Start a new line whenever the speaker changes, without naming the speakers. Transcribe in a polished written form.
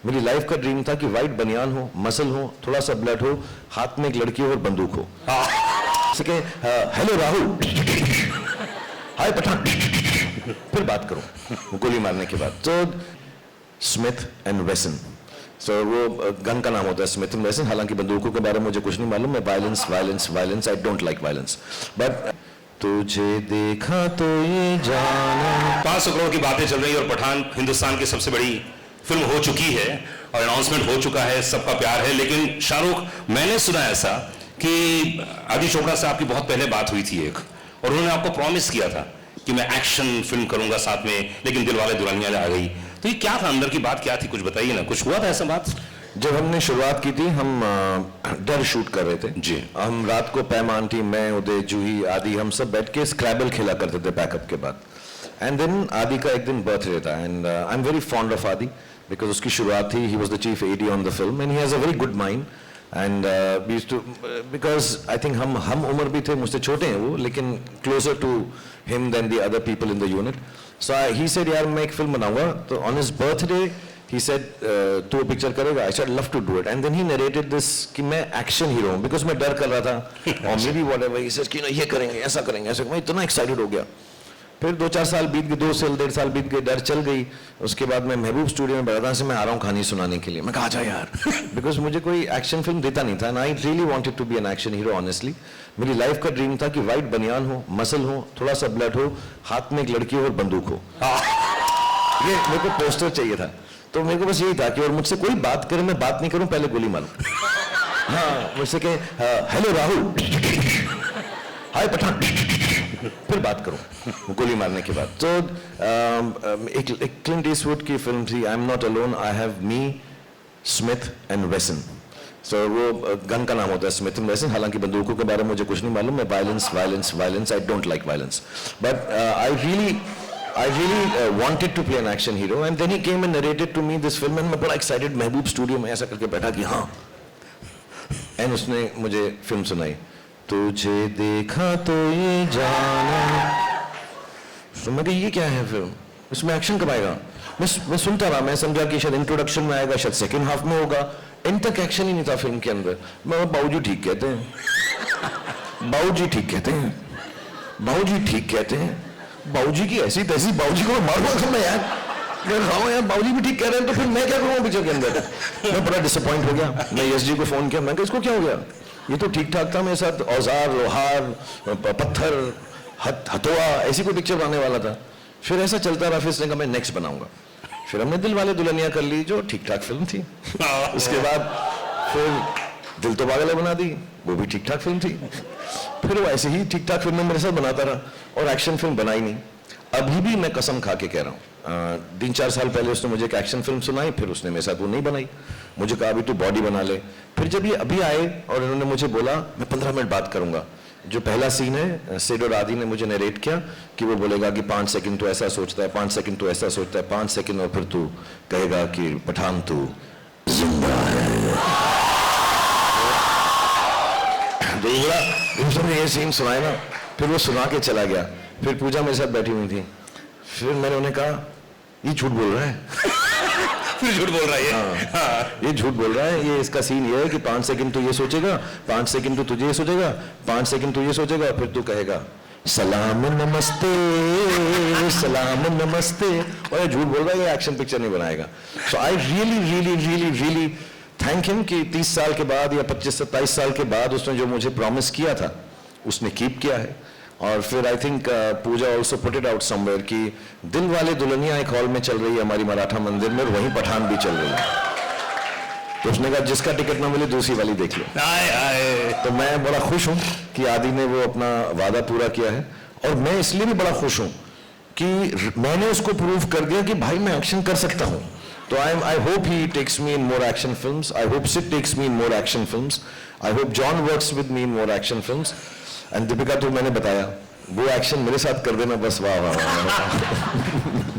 मेरी लाइफ का ड्रीम था कि वाइट बनियान हो, मसल हो, थोड़ा सा ब्लड हो, हाथ में एक लड़की हो और बंदूक हो। हेलो राहुल, हाय पठान, फिर बात करूं गोली मारने के बाद। तो स्मिथ एंड वेसन, सो वो गन का नाम होता है स्मिथ एंड वेसन। हालांकि बंदूकों के बारे में मुझे कुछ नहीं मालूम, मैं violence violence violence, I don't like violence. But तुझे देखा तो ये जाना।
500 करोड़ की बातें चल रही है और पठान हिंदुस्तान की सबसे बड़ी फिल्म हो चुकी है और अनाउंसमेंट हो चुका है, सबका प्यार है। लेकिन शाहरुख, मैंने सुना ऐसा कि आदि चोपड़ा से आपकी बहुत पहले बात हुई थी एक, और उन्होंने आपको प्रॉमिस किया था कि मैं एक्शन फिल्म करूंगा साथ में, लेकिन दिलवाले दुल्हनिया आ गई। तो ये क्या था, अंदर की बात क्या थी, कुछ बताइए ना। कुछ हुआ था ऐसा बात?
जब हमने शुरुआत की थी, हम डर शूट कर रहे थे
जी।
हम रात को पैम आंटी, मैं, उदय, जूही, आदि, हम सब बैठ के स्क्रैबल खेला करते थे पैकअप के बाद। एंड देन आदि का एक दिन बर्थडे था, and I am very fond of Aadi because उसकी शुरुआत थी, he was the chief AD on the film and he has a very good mind. And because I think हम उम्र भी थे, मुझसे छोटे हैं वो, लेकिन closer to him than the other people in the unit. So he said यार मैं एक फिल्म बनाऊंगा। तो ऑन हिज बर्थडे he said तू पिक्चर करेगा? I said love to do it, and then he narrated this कि मैं एक्शन हीरो हूँ, because मैं डर कर रहा था और may be whatever he says कि ये करेंगे, ऐसा करेंगे, ऐसा। मैं इतना एक्साइटेड हो गया। फिर 2-4 साल बीत गए, 2 साल 1.5 साल बीत गए, डर चल गई। उसके बाद मैं महबूब स्टूडियो में बड़ा से मैं आ रहा हूँ कहानी सुनाने के लिए। मैं कहा जा यार, बिकॉज मुझे कोई एक्शन फिल्म देता नहीं था, and I really wanted to be an action hero honestly. मेरी लाइफ का ड्रीम था कि वाइट बनियान हो, मसल हो, थोड़ा सा ब्लड हो, हाथ में एक लड़की हो और बंदूक हो। ये मेरे को पोस्टर चाहिए था, तो मेरे को बस यही था कि और मुझसे कोई बात करे, मैं बात नहीं करूं, पहले गोली मारूं। हाँ, मुझसे कहे हेलो राहुल, हाय पठान, फिर बात करूं गोली मारने के बाद। तो एक क्लिंट ईस्टवुड की फिल्म थी, I am not alone, I have me, Smith and Wesson. So वो गन का नाम होता है स्मिथ एंड वेसन। हालांकि बंदूकों के बारे में मुझे कुछ नहीं मालूम, मैं violence violence violence, I don't like violence. But I really wanted to play an action hero, and then he came and narrated to me this film, and मैं बड़ा excited महबूब स्टूडियो में ऐसा करके बैठा कि हाँ, and उसने मुझे फिल्म सुनाई, तुझे देखा तो ये जाना। तो मैं कहा ये क्या है फिल्म, इसमें एक्शन कब आएगा? मैं सुनता रहा, मैं समझा कि शायद इंट्रोडक्शन में आएगा, शायद सेकेंड हाफ में होगा। एंड तक एक्शन ही नहीं था फिल्म के अंदर। मैं बाबूजी ठीक कहते हैं, बाबूजी ठीक कहते हैं, बाबूजी ठीक कहते हैं, बाबूजी की ऐसी तैसी, बाबूजी को मारूंगा मैं यार। यार बाबूजी भी ठीक कह रहे हैं, तो फिर मैं क्या करूँगा पिक्चर के अंदर? मैं बड़ा डिसअपॉइंट हो गया। मैं यस जी को फोन किया, मैं कहा इसको क्या हो गया? ये तो ठीक ठाक था मेरे साथ, औजार, लोहार, पत्थर, हथौड़ा, ऐसी कोई पिक्चर बनाने वाला था। फिर ऐसा चलता रहा, फिर इसने कहा मैं नेक्स्ट बनाऊंगा। फिर हमने दिलवाले दुल्हनिया कर ली, जो ठीक ठाक फिल्म थी। उसके बाद फिर दिल तो पागल है बना दी, वो भी ठीक ठाक फिल्म थी। फिर वो ऐसे ही ठीक ठाक फिल्में मेरे साथ बनाता रहा, और एक्शन फिल्म बनाई नहीं। अभी भी मैं कसम खा के कह रहा हूँ, 3-4 साल पहले उसने मुझे एक एक्शन फिल्म सुनाई, फिर उसने मेरे साथ वो नहीं बनाई। मुझे कहा अभी तू बॉडी बना ले। फिर जब ये अभी आए और इन्होंने मुझे बोला मैं 15 मिनट बात करूंगा, जो पहला सीन है सेड और आदि ने मुझे नरेट किया कि वो बोलेगा कि 5 सेकंड तो ऐसा सोचता है, 5 सेकंड तो ऐसा सोचता है, 5 सेकंड, और फिर तू कहेगा कि पठान तू जिंदा है। दूसरा ने ये सीन सुनाया ना, फिर वो सुना के चला गया। फिर पूजा मेरे साथ बैठी हुई थी, फिर मैंने उन्हें कहा ये झूठ बोल रहा है।
फिर झूठ बोल रहा है ये?
हाँ, ये झूठ बोल रहा है। ये इसका सीन ये है कि 5 सेकंड तो ये सोचेगा, 5 सेकंड तो तुझे ये सोचेगा, 5 सेकंड तो ये सोचेगा, फिर तू कहेगा सलाम नमस्ते, सलाम नमस्ते, और ये झूठ बोल रहा है, ये एक्शन पिक्चर नहीं बनाएगा। So I really really really really thank him कि 30 साल के बाद या 25-27 साल के बाद उसने जो मुझे प्रॉमिस किया था उसने कीप किया है। और फिर I think Pooja also put it out somewhere कि दिल वाले दुल्हनिया एक हॉल में चल रही है हमारी मराठा मंदिर में, और वहीं पठान भी चल रही है। तो उसने कहा जिसका टिकट ना मिले दूसरी वाली देख लो। तो मैं बड़ा खुश हूँ कि आदि ने वो अपना वादा पूरा किया है, और मैं इसलिए भी बड़ा खुश हूँ कि मैंने उसको प्रूव कर दिया कि भाई मैं एक्शन कर सकता हूँ। तो I hope he takes me in more action films. I hope Sid takes me in more action films. I hope John works with me in more action films. And Deepika तो मैंने बताया वो एक्शन मेरे साथ कर देना बस, वाह वाह वाह।